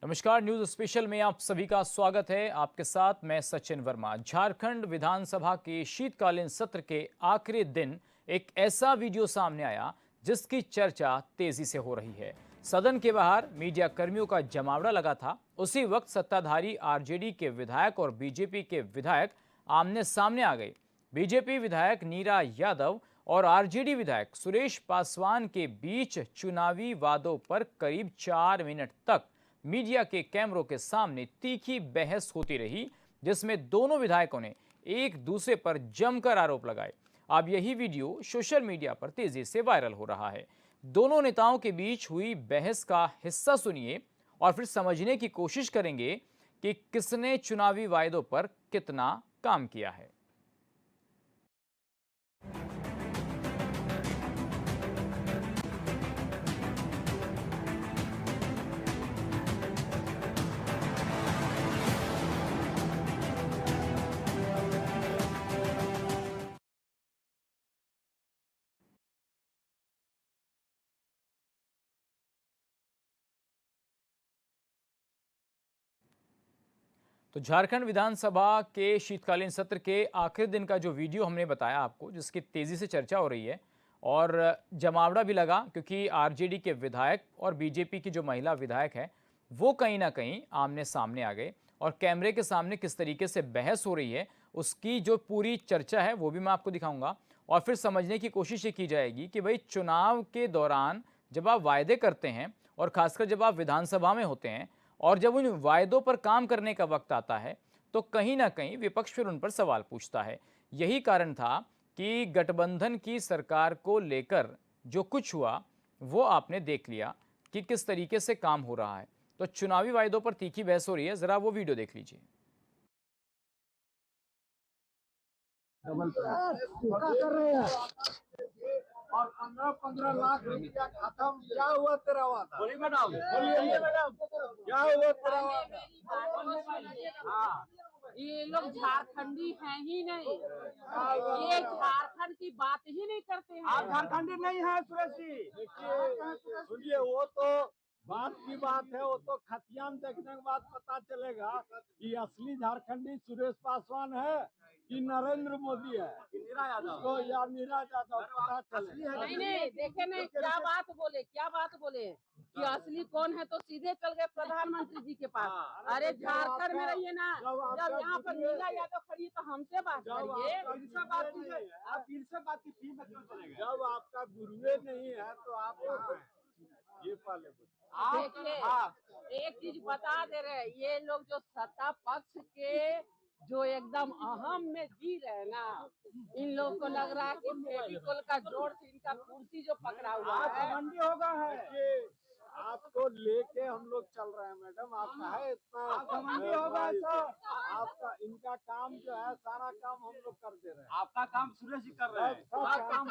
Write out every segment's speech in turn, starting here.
नमस्कार, news special में आप सभी का स्वागत है। आपके साथ मैं सचिन वर्मा। झारखंड विधानसभा के शीतकालीन सत्र के आखिरी दिन एक ऐसा वीडियो सामने आया जिसकी चर्चा तेजी से हो रही है। सदन के बाहर मीडिया कर्मियों का जमावड़ा लगा था। उसी वक्त सत्ताधारी आरजेडी के विधायक और बीजेपी के विधायक आमने सामने आ गए। बीजेपी विधायक नीरा यादव और आरजेडी विधायक सुरेश पासवान के बीच चुनावी वादों पर करीब 4 मिनट तक मीडिया के कैमरों के सामने तीखी बहस होती रही, जिसमें दोनों विधायकों ने एक दूसरे पर जमकर आरोप लगाए। अब यही वीडियो सोशल मीडिया पर तेजी से वायरल हो रहा है। दोनों नेताओं के बीच हुई बहस का हिस्सा सुनिए और फिर समझने की कोशिश करेंगे कि किसने चुनावी वायदों पर कितना काम किया है। तो झारखंड विधानसभा के शीतकालीन सत्र के आखिरी दिन का जो वीडियो हमने बताया आपको, जिसकी तेजी से चर्चा हो रही है और जमावड़ा भी लगा, क्योंकि आरजेडी के विधायक और बीजेपी की जो महिला विधायक है वो कहीं ना कहीं आमने सामने आ गए और कैमरे के सामने किस तरीके से बहस हो रही है उसकी जो पूरी चर्चा है वो भी मैं आपको दिखाऊंगा। और फिर समझने की कोशिश ये की जाएगी कि भाई चुनाव के दौरान जब आप वायदे करते हैं और खासकर जब आप विधानसभा में होते हैं और जब उन वायदों पर काम करने का वक्त आता है तो कहीं ना कहीं विपक्ष फिर उन पर सवाल पूछता है। यही कारण था कि गठबंधन की सरकार को लेकर जो कुछ हुआ वो आपने देख लिया कि किस तरीके से काम हो रहा है। तो चुनावी वायदों पर तीखी बहस हो रही है, जरा वो वीडियो देख लीजिए। धोखा कर रहे हैं और 15-15 लाख रुपया खत्म। क्या हुआ तेरा वादा? बोलिए मैडम, बोलिए मैडम, क्या हुआ तेरा वादा? हाँ, ये लोग झारखंडी हैं ही नहीं, ये झारखंड की बात ही नहीं करते हैं। आप झारखंडी नहीं है सुरेश जी। देखिए सुनिए, वो तो बात की बात है, वो तो खतियान देखने के बाद पता चलेगा कि असली झारखंडी सुरेश पासवान है कि नरेंद्र मोदी है, नीरा यादव तो या नीरा यादव पता चले। नहीं देखे नहीं, क्या बात बोले कि असली कौन है, तो सीधे चल गए प्रधानमंत्री जी के पास। अरे झारखंड में रहिए ना, जब यहाँ पर नीरा यादव खड़ी तो हमसे बात करिए। आप फिर से बात की थी, जब आपका गुरुए नहीं है तो आप कहाँ हैं? ये पहले देखिए, एक चीज बता दे रहे, ये लोग जो सत्ता पक्ष के जो एकदम अहम में जी रहे हैं ना, इन लोग को लग रहा है कि फेविकोल का जोर से इनका कुर्सी जो पकड़ा हुआ है। घमंडी होगा है। आपको लेके हम लोग चल रहे हैं मैडम, आपका है इतना घमंडी होगा ऐसा। आपका इनका काम जो है सारा काम हम लोग कर दे रहे हैं। आपका काम सुरेश जी कर रहे हैं, सब काम।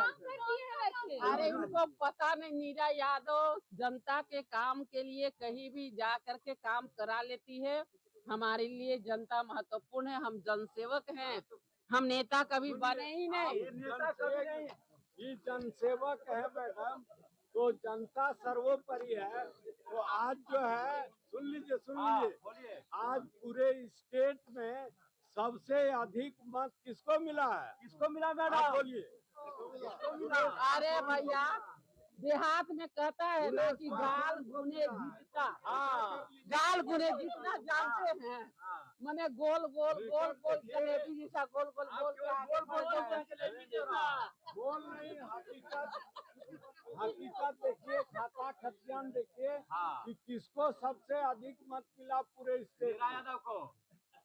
अरे उनको पता नहीं, नीरा यादव जनता के काम के लिए कहीं भी जा करके काम करा लेती है। हमारे लिए जनता महत्वपूर्ण है, हम जनसेवक हैं, हम नेता कभी बने ही नहीं। नेता कभी नहीं, ये जनसेवक है मैडम, तो जनता सर्वोपरि है। तो आज जो है सुन लीजिए, आज पूरे स्टेट में सबसे अधिक मत किसको मिला है? किसको मिला मैडम? बोलिए। अरे भैया, देहात में कहता है ना कि गाल गुने जीतता। गाल गुने जीतना जानते हैं, मैंने गोल गोल गोल गोल जलेबी जैसा गोल गोल गोल बोल नहीं, हकीकत देखिए, खाता खतियान देखिए कि किसको सबसे अधिक मत मिला पूरे स्टेट। यादव को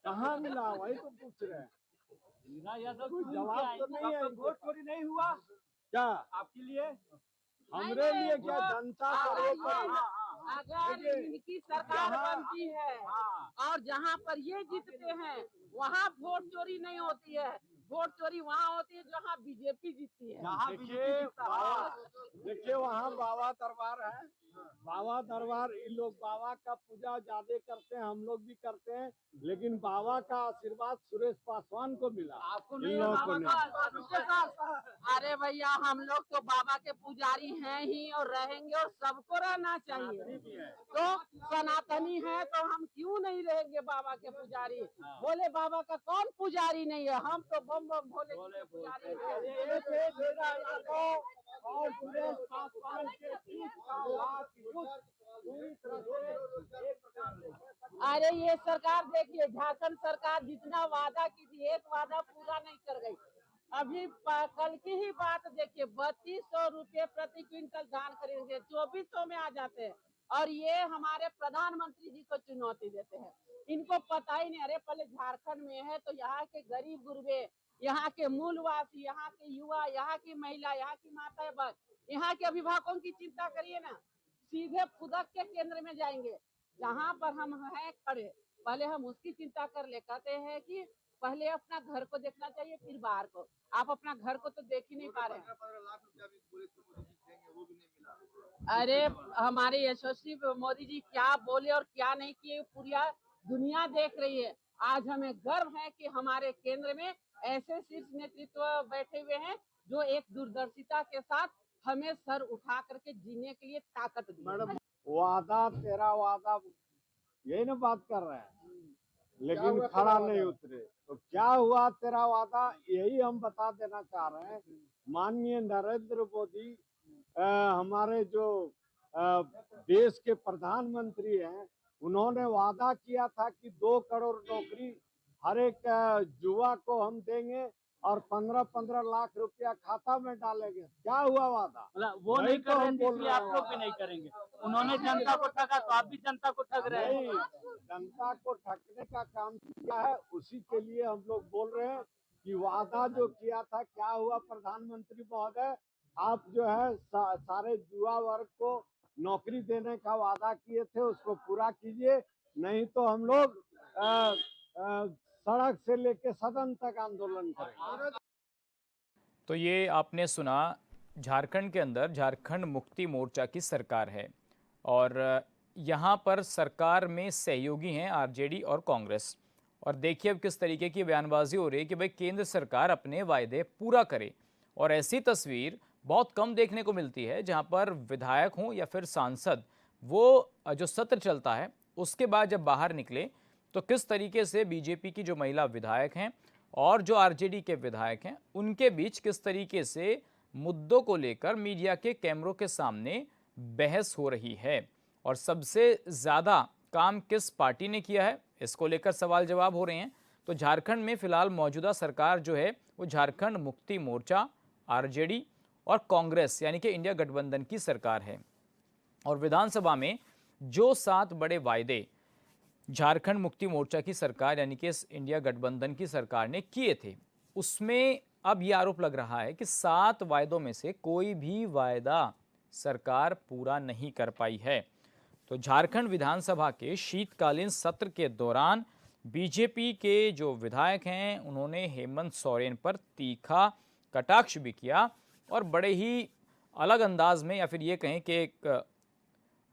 कहाँ मिला, वही तो पूछ रहे हैं। यादव जवाब तो नहीं है। वोट चोरी नहीं हुआ क्या आपके लिए? हमरे लिए क्या? जनता अगर इनकी सरकार बनती है और जहाँ पर ये जीतते हैं वहाँ वोट चोरी नहीं होती है, वोट चोरी वहाँ होती है जहाँ बीजेपी जीतती है। देखिए वहाँ बाबा दरबार है, बाबा दरबार, इन लोग बाबा का पूजा ज्यादा करते हैं, हम लोग भी करते हैं, लेकिन बाबा का आशीर्वाद सुरेश पासवान को मिला, इन लोगों को नहीं। अरे भैया हम लोग तो बाबा के पुजारी हैं ही और रहेंगे और सबको रहना चाहिए। तो सनातनी है तो हम क्यों नहीं रहेंगे बाबा के पुजारी? भोले बाबा का कौन पुजारी नहीं है? हम तो बम बम भोले जी के पुजारी हैं। और सुरेश पासवान के बीच का हाथ युद्ध पूरी तरह से अरे ये सरकार देखिए, झारखंड सरकार जितना वादा की थी एक वादा पूरा नहीं कर गई। अभी कल की ही बात देखिए, 3200 रुपये प्रति क्विंटल धान खरीदेंगे, 2400 में आ जाते हैं और ये हमारे प्रधानमंत्री जी को चुनौती देते हैं। इनको पता ही नहीं। अरे पहले झारखंड में है तो यहाँ के गरीब गुरबे, यहाँ के मूलवासी, यहाँ के युवा, यहाँ की महिला, यहाँ की माताएं बहन, यहाँ के अभिभावकों की चिंता करिए ना। सीधे फुदक के केंद्र में जाएंगे जहाँ पर हम हैं खड़े, पहले हम उसकी चिंता कर ले। कहते हैं कि पहले अपना घर को देखना चाहिए फिर बाहर को। आप अपना घर को तो देख ही नहीं पा रहे हैं। अरे हमारे यशस्वी मोदी जी क्या बोले और क्या नहीं किए पूरी दुनिया देख रही है। आज हमें गर्व है कि हमारे केंद्र में ऐसे शीर्ष नेतृत्व बैठे हुए हैं जो एक दूरदर्शिता के साथ हमें सर उठा करके जीने के लिए ताकत दी। मैडम वादा तेरा वादा, यही ना बात कर रहे हैं, लेकिन खड़ा नहीं उतरे। तो क्या हुआ तेरा वादा, यही हम बता देना चाह रहे हैं। माननीय नरेंद्र मोदी हमारे जो देश के प्रधानमंत्री हैं, उन्होंने वादा किया था कि 2 करोड़ नौकरी हर एक युवा को हम देंगे और 15-15 लाख रुपया खाता में डालेंगे। क्या हुआ वादा? वो नहीं कर रहे थे इसलिए आप लोग भी नहीं करेंगे। उन्होंने जनता को ठगा तो आप भी जनता को ठग रहे हैं। जनता को ठगने का काम किया है, उसी के लिए हम लोग बोल रहे हैं कि वादा जो किया था क्या हुआ। प्रधानमंत्री महोदय, आप जो है सारे युवा वर्ग को नौकरी देने का वादा किए थे, उसको पूरा कीजिए, नहीं तो हम लोग सड़क से लेके सदन तक आंदोलन करेंगे। तो ये आपने सुना, झारखंड के अंदर झारखंड मुक्ति मोर्चा की सरकार है और यहाँ पर सरकार में सहयोगी हैं आरजेडी और कांग्रेस। और देखिए अब किस तरीके की बयानबाजी हो रही है कि भाई केंद्र सरकार अपने वायदे पूरा करे। और ऐसी तस्वीर बहुत कम देखने को मिलती है जहाँ पर विधायक हों या फिर सांसद, वो जो सत्र चलता है उसके बाद जब बाहर निकले तो किस तरीके से बीजेपी की जो महिला विधायक हैं और जो आरजेडी के विधायक हैं उनके बीच किस तरीके से मुद्दों को लेकर मीडिया के कैमरों के सामने बहस हो रही है। और सबसे ज़्यादा काम किस पार्टी ने किया है, इसको लेकर सवाल जवाब हो रहे हैं। तो झारखंड में फिलहाल मौजूदा सरकार जो है वो झारखंड मुक्ति मोर्चा, आरजेडी और कांग्रेस यानी कि इंडिया गठबंधन की सरकार है। और विधानसभा में जो 7 बड़े वायदे झारखंड मुक्ति मोर्चा की सरकार यानी कि इस इंडिया गठबंधन की सरकार ने किए थे, उसमें अब ये आरोप लग रहा है कि 7 वायदों में से कोई भी वायदा सरकार पूरा नहीं कर पाई है। तो झारखंड विधानसभा के शीतकालीन सत्र के दौरान बीजेपी के जो विधायक हैं उन्होंने हेमंत सोरेन पर तीखा कटाक्ष भी किया और बड़े ही अलग अंदाज में, या फिर ये कहें कि एक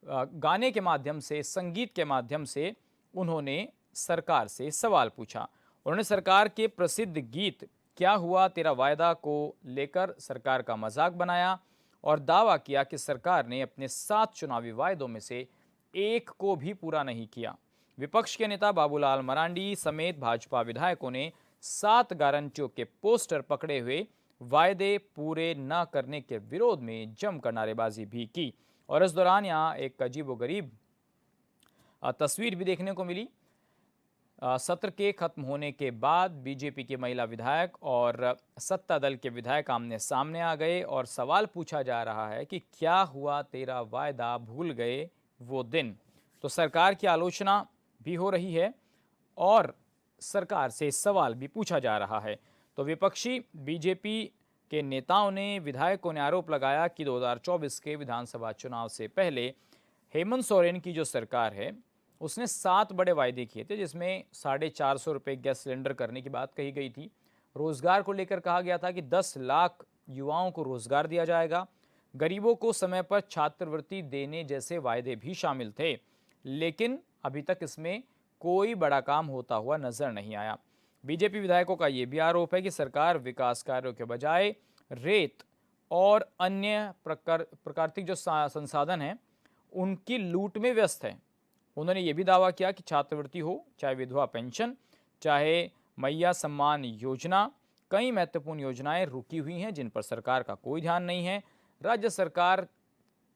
गाने के माध्यम से, संगीत के माध्यम से उन्होंने सरकार से सवाल पूछा। उन्होंने सरकार के प्रसिद्ध गीत क्या हुआ तेरा वायदा को लेकर सरकार का मजाक बनाया और दावा किया कि सरकार ने अपने 7 चुनावी वायदों में से एक को भी पूरा नहीं किया। विपक्ष के नेता बाबूलाल मरांडी समेत भाजपा विधायकों ने 7 गारंटियों के पोस्टर पकड़े हुए वायदे पूरे न करने के विरोध में जमकर नारेबाजी भी की। और इस दौरान यहाँ एक अजीबोगरीब तस्वीर भी देखने को मिली। सत्र के खत्म होने के बाद बीजेपी के महिला विधायक और सत्ता दल के विधायक आमने सामने आ गए और सवाल पूछा जा रहा है कि क्या हुआ तेरा वायदा, भूल गए वो दिन। तो सरकार की आलोचना भी हो रही है और सरकार से सवाल भी पूछा जा रहा है। तो विपक्षी बीजेपी के नेताओं ने, विधायकों ने आरोप लगाया कि 2024 के विधानसभा चुनाव से पहले हेमंत सोरेन की जो सरकार है उसने 7 बड़े वायदे किए थे, जिसमें 450 रुपये गैस सिलेंडर करने की बात कही गई थी, रोजगार को लेकर कहा गया था कि 10 लाख युवाओं को रोजगार दिया जाएगा, गरीबों को समय पर छात्रवृत्ति देने जैसे वायदे भी शामिल थे। लेकिन अभी तक इसमें कोई बड़ा काम होता हुआ नजर नहीं आया। बीजेपी विधायकों का यह भी आरोप है कि सरकार विकास कार्यों के बजाय रेत और अन्य प्राकृतिक जो संसाधन हैं उनकी लूट में व्यस्त है। उन्होंने ये भी दावा किया कि छात्रवृत्ति हो, चाहे विधवा पेंशन, चाहे मैया सम्मान योजना, कई महत्वपूर्ण योजनाएं रुकी हुई हैं जिन पर सरकार का कोई ध्यान नहीं है। राज्य सरकार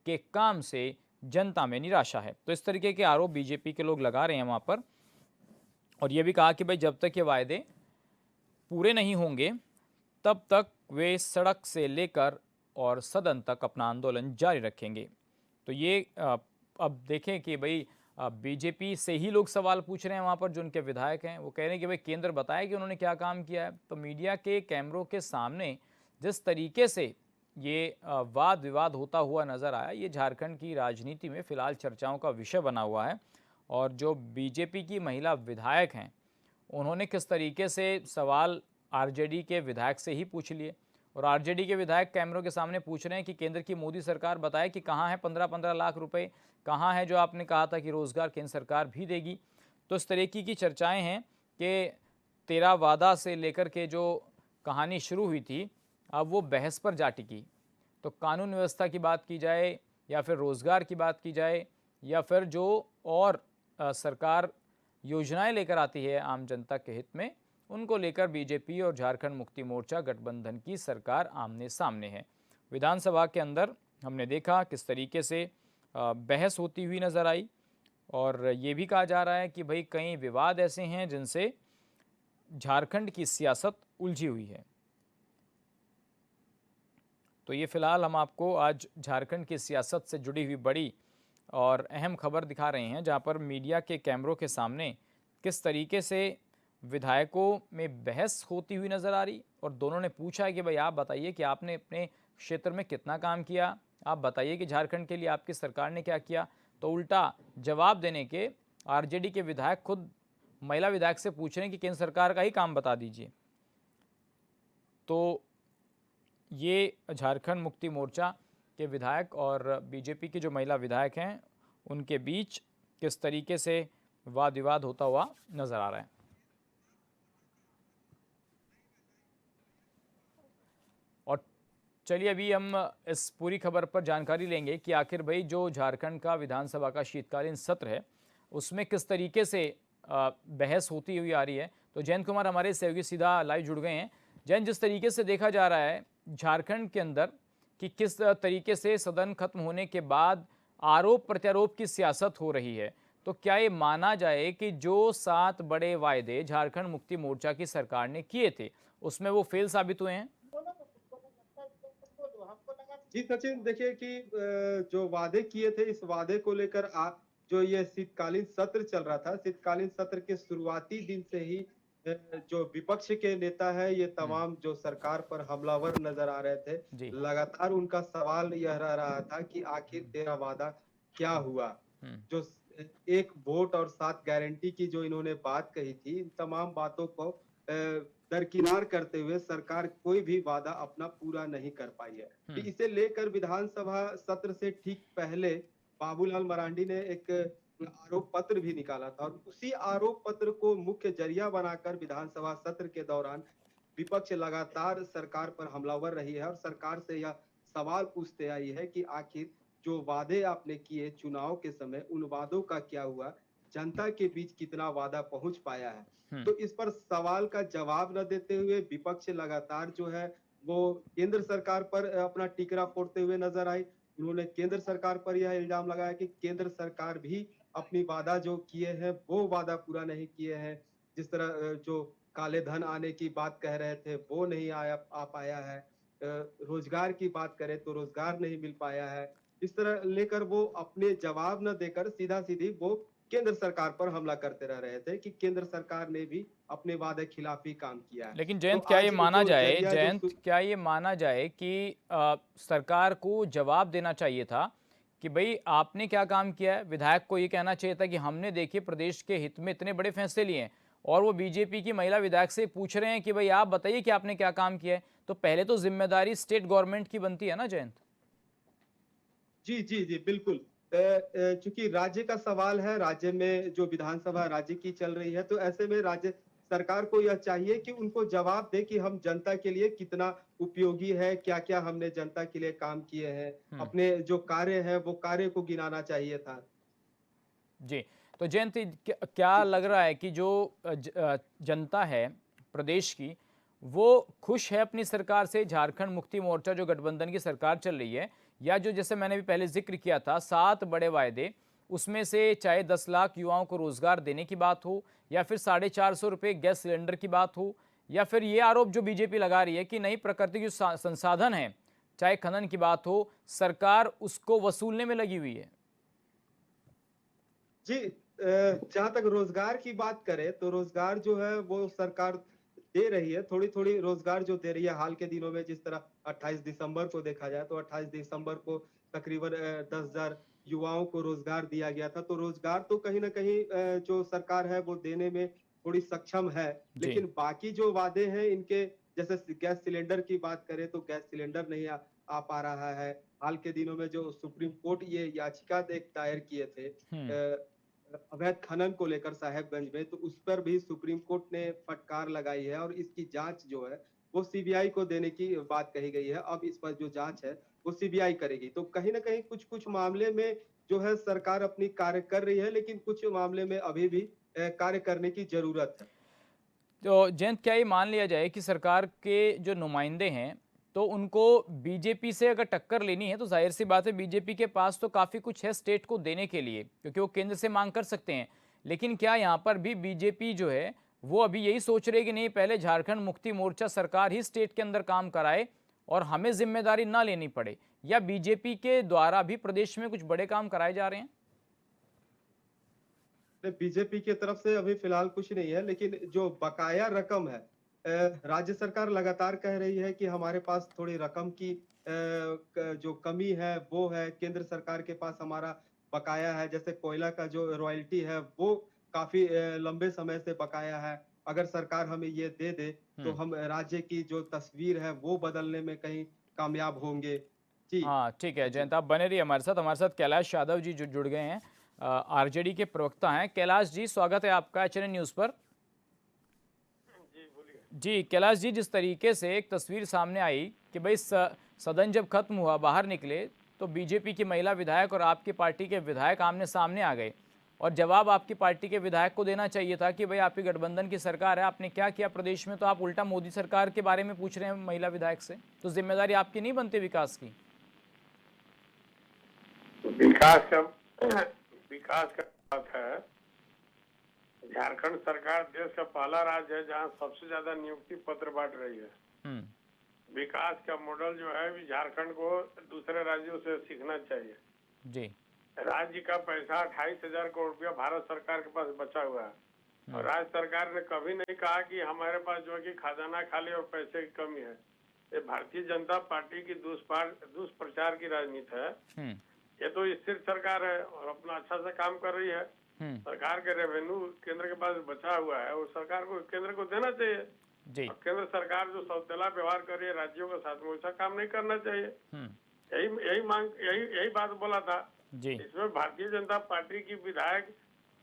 के काम से जनता में निराशा है। तो इस तरीके के आरोप बीजेपी के लोग लगा रहे हैं वहाँ पर, और ये भी कहा कि भाई जब तक ये वायदे पूरे नहीं होंगे तब तक वे सड़क से लेकर और सदन तक अपना आंदोलन जारी रखेंगे। तो ये अब देखें कि भाई बीजेपी से ही लोग सवाल पूछ रहे हैं वहाँ पर, जो उनके विधायक हैं वो कह रहे हैं कि भाई केंद्र बताए कि उन्होंने क्या काम किया है। तो मीडिया के कैमरों के सामने जिस तरीके से ये वाद विवाद होता हुआ नज़र आया, ये झारखंड की राजनीति में फ़िलहाल चर्चाओं का विषय बना हुआ है। और जो बीजेपी की महिला विधायक हैं उन्होंने किस तरीके से सवाल आरजेडी के विधायक से ही पूछ लिए, और आरजेडी के विधायक कैमरों के सामने पूछ रहे हैं कि केंद्र की मोदी सरकार बताए कि कहाँ है 15-15 लाख रुपए, कहाँ है जो आपने कहा था कि रोज़गार केंद्र सरकार भी देगी। तो इस तरीके की चर्चाएं हैं कि 13 वादा से लेकर के जो कहानी शुरू हुई थी अब वो बहस पर जा टिकी। तो कानून व्यवस्था की बात की जाए या फिर रोज़गार की बात की जाए या फिर जो और सरकार योजनाएं लेकर आती है आम जनता के हित में, उनको लेकर बीजेपी और झारखंड मुक्ति मोर्चा गठबंधन की सरकार आमने सामने है। विधानसभा के अंदर हमने देखा किस तरीके से बहस होती हुई नज़र आई, और ये भी कहा जा रहा है कि भाई कई विवाद ऐसे हैं जिनसे झारखंड की सियासत उलझी हुई है। तो ये फिलहाल हम आपको आज झारखंड की सियासत से जुड़ी हुई बड़ी और अहम खबर दिखा रहे हैं, जहां पर मीडिया के कैमरों के सामने किस तरीके से विधायकों में बहस होती हुई नज़र आ रही, और दोनों ने पूछा है कि भाई आप बताइए कि आपने अपने क्षेत्र में कितना काम किया, आप बताइए कि झारखंड के लिए आपकी सरकार ने क्या किया। तो उल्टा जवाब देने के आरजेडी के विधायक खुद महिला विधायक से पूछ रहे हैं कि केंद्र सरकार का ही काम बता दीजिए। तो ये झारखंड मुक्ति मोर्चा के विधायक और बीजेपी की जो महिला विधायक हैं उनके बीच किस तरीके से वाद विवाद होता हुआ नजर आ रहा है। और चलिए अभी हम इस पूरी खबर पर जानकारी लेंगे कि आखिर भाई जो झारखंड का विधानसभा का शीतकालीन सत्र है उसमें किस तरीके से बहस होती हुई आ रही है। तो जयंत कुमार हमारे सहयोगी सीधा लाइव जुड़ गए हैं। जयंत, जिस तरीके से देखा जा रहा है झारखंड के अंदर कि किस तरीके से सदन खत्म होने के बाद आरोप प्रत्यारोप की सियासत हो रही है, तो क्या ये माना जाए कि जो 7 बड़े वायदे झारखंड मुक्ति मोर्चा की सरकार ने किए थे उसमें वो फेल साबित हुए हैं? जी सचिन, देखिए कि जो वादे किए थे इस वादे को लेकर जो ये शीतकालीन सत्र चल रहा था, शीतकालीन सत्र के शुरुआती दिन से ही जो विपक्ष के नेता है ये तमाम जो सरकार पर हमलावर नजर आ रहे थे। लगातार उनका सवाल यह रहा था कि आखिर तेरा वादा क्या हुआ। जो 1 वोट और 7 गारंटी की जो इन्होंने बात कही थी, इन तमाम बातों को दरकिनार करते हुए सरकार कोई भी वादा अपना पूरा नहीं कर पाई है। इसे लेकर विधानसभा सत्र से ठीक पहले बाबूलाल मरांडी ने एक आरोप पत्र भी निकाला था, और उसी आरोप पत्र को मुख्य जरिया बनाकर विधानसभा सत्र के दौरान विपक्ष लगातार सरकार पर हमलावर रही है और सरकार से यह सवाल पूछते आई है कि आखिर जो वादे आपने किए चुनाव के समय, उन वादों का क्या हुआ, जनता के बीच कितना वादा पहुंच पाया है। तो इस पर सवाल का जवाब न देते हुए विपक्ष लगातार जो है वो केंद्र सरकार पर अपना टिकरा फोड़ते हुए नजर आई। उन्होंने केंद्र सरकार पर यह इल्जाम लगाया कि केंद्र सरकार भी अपनी वादा जो किए हैं वो वादा पूरा नहीं किए हैं। जिस तरह जो काले धन आने की बात कह रहे थे वो नहीं आ पाया है, रोजगार की बात करें तो रोजगार नहीं मिल पाया है। इस तरह लेकर वो अपने जवाब न देकर सीधा सीधी वो केंद्र सरकार पर हमला करते रह रहे थे कि केंद्र सरकार ने भी अपने वादे खिलाफी काम किया है। लेकिन जयंत, तो क्या ये आज माना जो जाए जरिया जयंत, क्या ये माना जाए कि सरकार को जवाब देना चाहिए था कि भाई आपने क्या काम किया है? विधायक को ये कहना चाहिए था कि हमने देखिए प्रदेश के हित में इतने बड़े फैसले लिए हैं और वो बीजेपी की महिला विधायक से पूछ रहे हैं कि भाई आप बताइए कि आपने क्या काम किया है, तो पहले तो जिम्मेदारी स्टेट गवर्नमेंट की बनती है ना जयंत। जी जी जी बिल्कुल। चूंकि राज्य का सवाल है, राज्य में जो विधानसभा राज्य की चल रही है, तो ऐसे में राज्य सरकार को यह चाहिए कि उनको जवाब दे कि हम जनता के लिए कितना उपयोगी है, क्या क्या हमने जनता के लिए काम किए हैं, अपने जो कार्य है वो कार्य को गिनाना चाहिए था। जी, तो जयंत क्या लग रहा है कि जो जनता है प्रदेश की, वो खुश है अपनी सरकार से, झारखंड मुक्ति मोर्चा जो गठबंधन की सरकार चल रही है, या जो जैसे मैंने भी पहले जिक्र किया था 7 बड़े वायदे, उसमें से चाहे 10 लाख युवाओं को रोजगार देने की बात हो, या फिर 450 रुपये गैस सिलेंडर की बात हो, या फिर ये आरोप जो बीजेपी लगा रही है कि नई प्रकृति के संसाधन है, चाहे खनन की बात हो, सरकार उसको वसूलने में लगी हुई है। जी, जहां तक रोजगार की बात करें तो रोजगार जो है वो सरकार दे रही है, थोड़ी थोड़ी रोजगार जो दे रही है हाल के दिनों में। जिस तरह 28 दिसंबर को देखा जाए तो 28 दिसंबर को तकरीबन 10,000 युवाओं को रोजगार दिया गया था। तो रोजगार तो कहीं ना कहीं जो सरकार है वो देने में थोड़ी सक्षम है, लेकिन बाकी जो वादे हैं इनके, जैसे गैस सिलेंडर की बात करें तो गैस सिलेंडर नहीं आ पा रहा है। हाल के दिनों में जो सुप्रीम कोर्ट ये याचिका दायर किए थे अवैध खनन को लेकर साहेबगंज में, तो उस पर भी सुप्रीम कोर्ट ने फटकार लगाई है और इसकी जांच जो है वो सीबीआई को देने की बात कही गई है। अब इस पर जो जांच है वो सीबीआई करेगी। तो कहीं ना कहीं कुछ कुछ मामले में जो है सरकार अपनी कार्य कर रही है, लेकिन कुछ मामले में अभी भी कार्य करने की जरूरत है। तो जयंत, क्या ये मान लिया जाए कि सरकार के जो नुमाइंदे हैं, तो उनको बीजेपी से अगर टक्कर लेनी है तो जाहिर सी बात है बीजेपी के पास तो काफ़ी कुछ है स्टेट को देने के लिए, क्योंकि वो केंद्र से मांग कर सकते हैं। लेकिन क्या यहाँ पर भी बीजेपी जो है वो अभी यही सोच रही है कि नहीं, पहले झारखंड मुक्ति मोर्चा सरकार ही स्टेट के अंदर काम कराए और हमें जिम्मेदारी ना लेनी पड़े, या बीजेपी के द्वारा भी प्रदेश में कुछ बड़े काम कराए जा रहे हैं? बीजेपी की तरफ से अभी फिलहाल कुछ नहीं है, लेकिन जो बकाया रकम है राज्य सरकार लगातार कह रही है कि हमारे पास थोड़ी रकम की जो कमी है वो है। केंद्र सरकार के पास हमारा बकाया है, जैसे कोयला का जो रॉयल्टी है वो काफी लंबे समय से बकाया है। अगर सरकार हमें ये दे दे तो हम राज्य की जो तस्वीर है वो बदलने में कहीं कामयाब होंगे। जी हाँ ठीक है जयंत, आप बने रहिए हमारे साथ कैलाश यादव जी जो जुड़ गए हैं, आरजेडी के प्रवक्ता हैं। कैलाश जी, स्वागत है आपका एचएनएन न्यूज़ पर। जी कैलाश जी, जिस तरीके से एक तस्वीर सामने आई कि भाई सदन जब खत्म हुआ, बाहर निकले तो बीजेपी की महिला विधायक और आपकी पार्टी के विधायक आमने सामने आ गए, और जवाब आपकी पार्टी के विधायक को देना चाहिए था कि भाई आपकी गठबंधन की सरकार है, आपने क्या किया प्रदेश में, तो आप उल्टा मोदी सरकार के बारे में पूछ रहे हैं महिला विधायक से। तो जिम्मेदारी आपकी नहीं बनती विकास की? विकास का बात है। झारखंड सरकार देश का पहला राज्य है जहां सबसे ज्यादा नियुक्ति पत्र बांट रही है। विकास का मॉडल जो है झारखंड को दूसरे राज्यों से सीखना चाहिए। जी, राज्य का पैसा 28,000 करोड़ रुपया भारत सरकार के पास बचा हुआ है और राज्य सरकार ने कभी नहीं कहा कि हमारे पास जो है कि खजाना खाली और पैसे की कमी है। ये भारतीय जनता पार्टी की दुष्प्रचार की राजनीति है। ये तो स्थिर सरकार है और अपना अच्छा से काम कर रही है। सरकार के रेवेन्यू केंद्र के पास बचा हुआ है और सरकार को केंद्र को देना चाहिए। जी, केंद्र सरकार जो सौतेला व्यवहार कर रही है राज्यों के साथ में, वैसा काम नहीं करना चाहिए। यही बात बोला था। जी, इसमें भारतीय जनता पार्टी की विधायक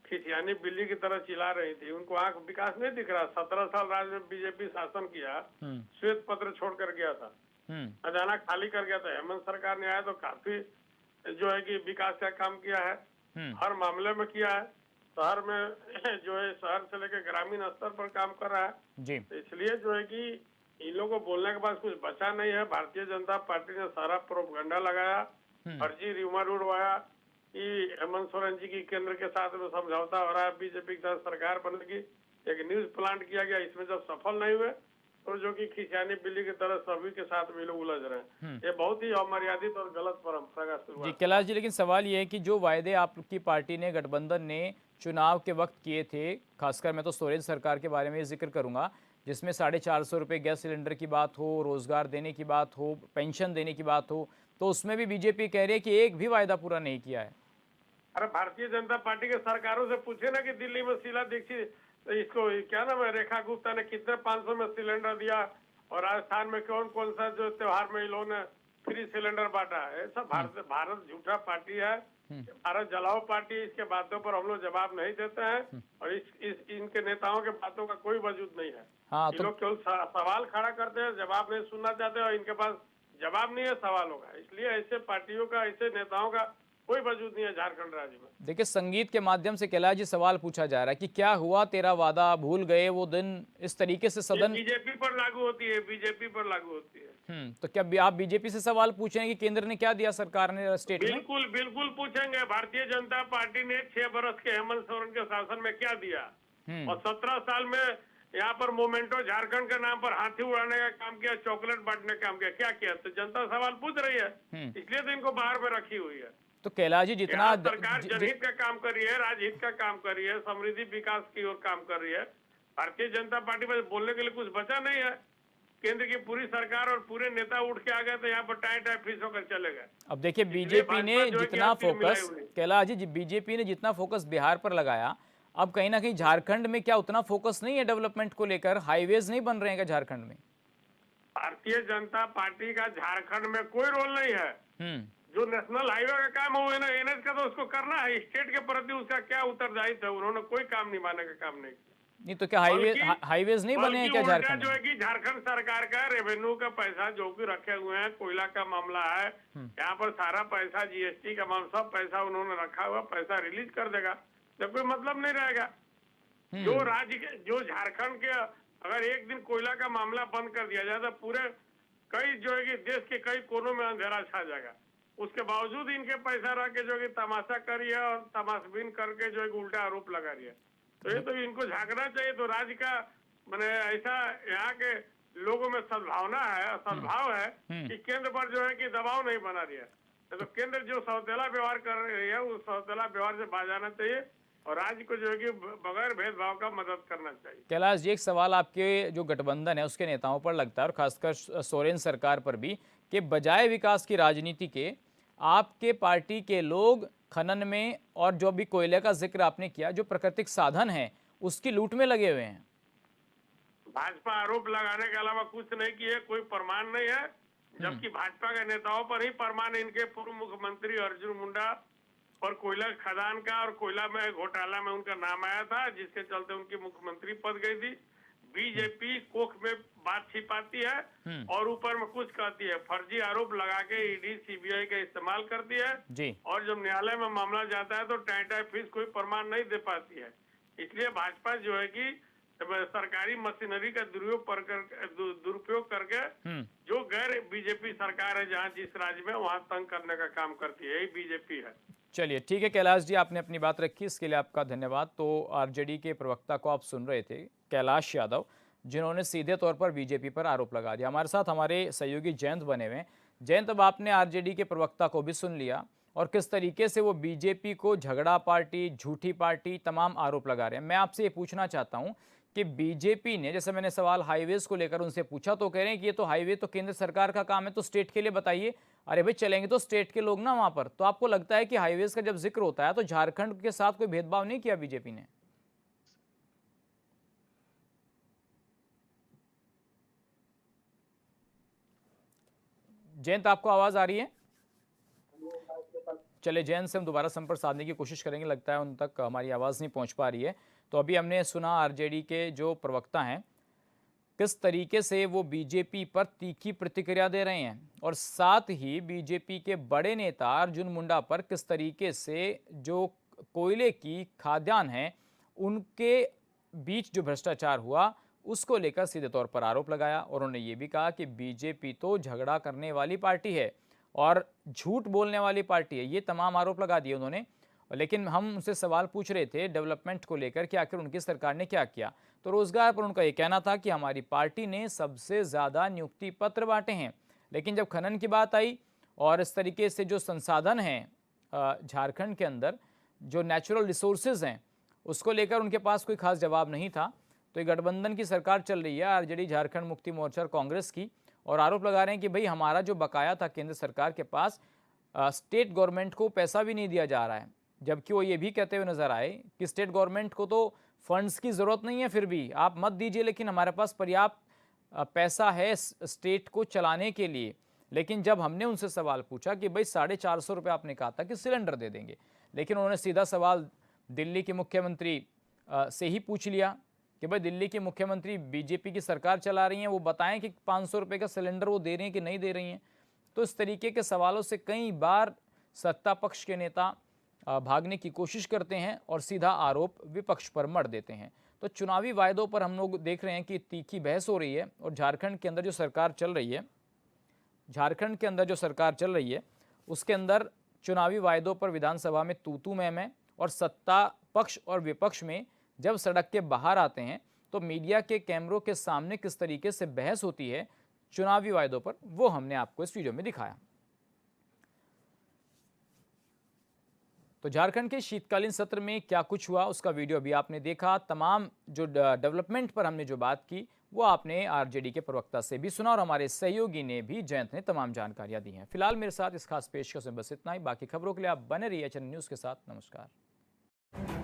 खिसियानी बिल्ली की तरह चिल्ला रही थी, उनको आंख विकास नहीं दिख रहा। 17 साल राज्य में बीजेपी शासन किया, श्वेत पत्र छोड़ कर गया था, खजाना खाली कर गया था। हेमंत सरकार ने आया तो काफी जो है कि विकास का काम किया है, हर मामले में किया है। शहर में जो है शहर से लेकर ग्रामीण स्तर पर काम कर रहा है। जी, तो इसलिए जो है कि इन लोगों को बोलने के बाद कुछ बचा नहीं है। भारतीय जनता पार्टी ने सारा प्रोपगंडा लगाया, फर्जी र्यूमर उड़वाया कि हेमंत सोरेन जी की केंद्र के साथ में समझौता हो रहा है, बीजेपी के साथ सरकार बनेगी। एक न्यूज प्लांट किया गया, इसमें जब सफल नहीं हुए तो जो कि खिसियानी बिल्ली की तरह सभी के साथ में लोग उलझ रहे हैं। ये बहुत ही अमर्यादित और गलत परंपरा का शुरुआत। जी कैलाश जी, लेकिन सवाल ये है कि जो वायदे आपकी पार्टी ने, गठबंधन ने चुनाव के वक्त किए थे, खासकर मैं तो सोरेन सरकार के बारे में जिक्र करूंगा, जिसमें 450 रुपये गैस सिलेंडर की बात हो, रोजगार देने की बात हो, पेंशन देने की बात हो, तो उसमें भी बीजेपी कह रही है कि एक भी वायदा पूरा नहीं किया है। अरे भारतीय जनता पार्टी के सरकारों से पूछे ना कि दिल्ली में शीला दीक्षित तो इसको क्या नाम है, रेखा गुप्ता ने कितने 500 में सिलेंडर दिया और राजस्थान में कौन कौन सा जो त्योहार में इन्होंने फ्री सिलेंडर बांटा है। ऐसा भारत झूठा पार्टी है, भारत जलाओ पार्टी। इसके बातों पर हम लोग जवाब नहीं देते हैं और इनके नेताओं के बातों का कोई वजूद नहीं है। हाँ, ये लोग केवल सवाल खड़ा करते हैं, जवाब नहीं सुनना चाहते और इनके पास जवाब नहीं है सवालों का। इसलिए ऐसे पार्टियों का, ऐसे नेताओं का कोई वजूद नहीं है झारखंड राज्य में। देखिए, संगीत के माध्यम से कैलाश जी सवाल पूछा जा रहा है कि क्या हुआ तेरा वादा, भूल गए वो दिन, इस तरीके से सदन। बीजेपी पर लागू होती है, बीजेपी पर लागू होती है। तो क्या आप बीजेपी से सवाल पूछेंगे कि केंद्र ने क्या दिया सरकार ने स्टेट में? बिल्कुल बिल्कुल पूछेंगे। भारतीय जनता पार्टी ने 6 बरस के हेमंत सोरेन के शासन में क्या दिया और 17 साल में यहाँ पर मोमेंटो झारखंड के नाम पर हाथी उड़ाने का काम किया, चॉकलेट बांटने का काम किया, क्या किया? तो जनता सवाल पूछ रही है, इसलिए तो इनको बाहर में रखी हुई है। तो कैलाश जी, जितना सरकार जनहित का काम कर रही है, राजहित का काम कर रही है, समृद्धि विकास की ओर काम कर रही है। भारतीय जनता पार्टी में बोलने के लिए कुछ बचा नहीं है। केंद्र की पूरी सरकार और पूरे नेता उठ के आ गए तो यहाँ पर टाई टाई फीस होकर चले गए। अब देखिए, बीजेपी ने जितना फोकस, कैलाश जी, बीजेपी ने जितना फोकस बिहार पर लगाया, अब कहीं ना कहीं झारखंड में क्या उतना फोकस नहीं है डेवलपमेंट को लेकर? हाईवेज नहीं बन रहे हैं क्या झारखंड में? भारतीय जनता पार्टी का झारखंड में कोई रोल नहीं है। जो नेशनल हाईवे का काम हो ना, एनएच का, तो उसको करना है। स्टेट के प्रति उसका क्या उत्तरदायित्व है? उन्होंने कोई काम निभाने का काम नहीं किया। नहीं तो क्या हाईवेज नहीं बने हैं क्या झारखंड जो है कि झारखंड सरकार का रेवेन्यू का पैसा जो कि रखे हुए हैं, कोयला का मामला है, यहाँ पर सारा पैसा, जीएसटी का मामला, सब पैसा उन्होंने रखा हुआ, पैसा रिलीज कर देगा तो कोई मतलब नहीं रहेगा। जो राज्य के, जो झारखंड के, अगर एक दिन कोयला का मामला बंद कर दिया जाए तो पूरे कई जो है कि देश के कई कोनों में अंधेरा छा जाएगा। उसके बावजूद इनके पैसा रख के जो कि तमाशा कर रही है और तमाशबीन करके जो है उल्टा आरोप लगा रही है। तो ये तो इनको झांकना चाहिए। तो राज्य का मैंने ऐसा यहाँ के लोगों में सद्भावना है, सद्भाव है कि केंद्र पर जो है कि दबाव नहीं बना रही है। तो केंद्र जो सौतेला व्यवहार कर रही है, उस सौतेला व्यवहार से बाज आना चाहिए और राज्य को जो है कि बगैर भेदभाव का मदद करना चाहिए। कैलाश जी, एक सवाल आपके जो गठबंधन है उसके नेताओं पर लगता है और खासकर सोरेन सरकार पर भी, कि बजाय विकास की राजनीति के आपके पार्टी के लोग खनन में और जो भी कोयले का जिक्र आपने किया, जो प्राकृतिक साधन है उसकी लूट में लगे हुए हैं। भाजपा आरोप लगाने के अलावा कुछ नहीं किए, कोई प्रमाण नहीं है। जबकि भाजपा के नेताओं पर ही प्रमाण, इनके पूर्व मुख्यमंत्री अर्जुन मुंडा और कोयला खदान का और कोयला में घोटाला में उनका नाम आया था, जिसके चलते उनकी मुख्यमंत्री पद गई थी। बीजेपी कोख में बात छिपाती है और ऊपर में कुछ कहती है, फर्जी आरोप लगा के ईडी सीबीआई का इस्तेमाल करती है जी। और जब न्यायालय में मामला जाता है तो टाई फीस कोई प्रमाण नहीं दे पाती है। इसलिए भाजपा जो है कि सरकारी मशीनरी का दुरुपयोग करके जो गैर बीजेपी सरकार है जहाँ जिस राज्य में, वहाँ तंग करने का काम करती है। यही बीजेपी है। चलिए ठीक है कैलाश जी, आपने अपनी बात रखी, इसके लिए आपका धन्यवाद। तो आरजेडी के प्रवक्ता को आप सुन रहे थे, कैलाश यादव, जिन्होंने सीधे तौर पर बीजेपी पर आरोप लगा दिया। हमारे साथ हमारे सहयोगी जयंत बने हुए हैं। जयंत, अब आपने आरजेडी के प्रवक्ता को भी सुन लिया और किस तरीके से वो बीजेपी को झगड़ा पार्टी, झूठी पार्टी, तमाम आरोप लगा रहे हैं। मैं आपसे ये पूछना चाहता हूँ कि बीजेपी ने, जैसे मैंने सवाल हाईवेज को लेकर उनसे पूछा तो कह रहे हैं कि ये तो हाईवे तो केंद्र सरकार का काम है, तो स्टेट के लिए बताइए। अरे भाई, चलेंगे तो स्टेट के लोग ना वहां पर। तो आपको लगता है कि हाईवेज का जब जिक्र होता है तो झारखंड के साथ कोई भेदभाव नहीं किया बीजेपी ने? जयंत, आपको आवाज आ रही है? चले, जयंत से हम दोबारा संपर्क साधने की कोशिश करेंगे, लगता है उन तक हमारी आवाज़ नहीं पहुंच पा रही है। तो अभी हमने सुना आरजेडी के जो प्रवक्ता हैं किस तरीके से वो बीजेपी पर तीखी प्रतिक्रिया दे रहे हैं और साथ ही बीजेपी के बड़े नेता अर्जुन मुंडा पर किस तरीके से जो कोयले की खाद्यान्न है उनके बीच जो भ्रष्टाचार हुआ उसको लेकर सीधे तौर पर आरोप लगाया। और उन्होंने ये भी कहा कि बीजेपी तो झगड़ा करने वाली पार्टी है और झूठ बोलने वाली पार्टी है। ये तमाम आरोप लगा दिए उन्होंने। लेकिन हम उनसे सवाल पूछ रहे थे डेवलपमेंट को लेकर कि आखिर उनकी सरकार ने क्या किया, तो रोजगार पर उनका ये कहना था कि हमारी पार्टी ने सबसे ज़्यादा नियुक्ति पत्र बांटे हैं। लेकिन जब खनन की बात आई और इस तरीके से जो संसाधन हैं झारखंड के अंदर, जो नेचुरल रिसोर्सेज हैं, उसको लेकर उनके पास कोई खास जवाब नहीं था। तो ये गठबंधन की सरकार चल रही है आरजेडी, झारखंड मुक्ति मोर्चा और कांग्रेस की, और आरोप लगा रहे हैं कि भाई हमारा जो बकाया था केंद्र सरकार के पास, स्टेट गवर्नमेंट को पैसा भी नहीं दिया जा रहा है। जबकि वो ये भी कहते हुए नजर आए कि स्टेट गवर्नमेंट को तो फंड्स की ज़रूरत नहीं है, फिर भी आप मत दीजिए, लेकिन हमारे पास पर्याप्त पैसा है स्टेट को चलाने के लिए। लेकिन जब हमने उनसे सवाल पूछा कि भाई 450 रुपये आपने कहा था कि सिलेंडर दे देंगे, लेकिन उन्होंने सीधा सवाल दिल्ली के मुख्यमंत्री से ही पूछ लिया कि भाई दिल्ली के मुख्यमंत्री बीजेपी की सरकार चला रही हैं, वो बताएं कि 500 रुपये का सिलेंडर वो दे रही हैं कि नहीं दे रही हैं। तो इस तरीके के सवालों से कई बार सत्ता पक्ष के नेता भागने की कोशिश करते हैं और सीधा आरोप विपक्ष पर मढ़ देते हैं। तो चुनावी वायदों पर हम लोग देख रहे हैं कि तीखी बहस हो रही है और झारखंड के अंदर जो सरकार चल रही है उसके अंदर चुनावी वायदों पर विधानसभा में तू मैं और सत्ता पक्ष और विपक्ष में जब सड़क के बाहर आते हैं तो मीडिया के कैमरों के सामने किस तरीके से बहस होती है चुनावी वायदों पर, वो हमने आपको इस वीडियो में दिखाया। तो झारखंड के शीतकालीन सत्र में क्या कुछ हुआ उसका वीडियो भी आपने देखा। तमाम जो डेवलपमेंट पर हमने जो बात की वो आपने आरजेडी के प्रवक्ता से भी सुना और हमारे सहयोगी ने भी, जयंत ने, तमाम जानकारियां दी हैं। फिलहाल मेरे साथ इस खास पेशकश में बस इतना ही। बाकी खबरों के लिए आप बने रहिए एचएन न्यूज़ के साथ। नमस्कार।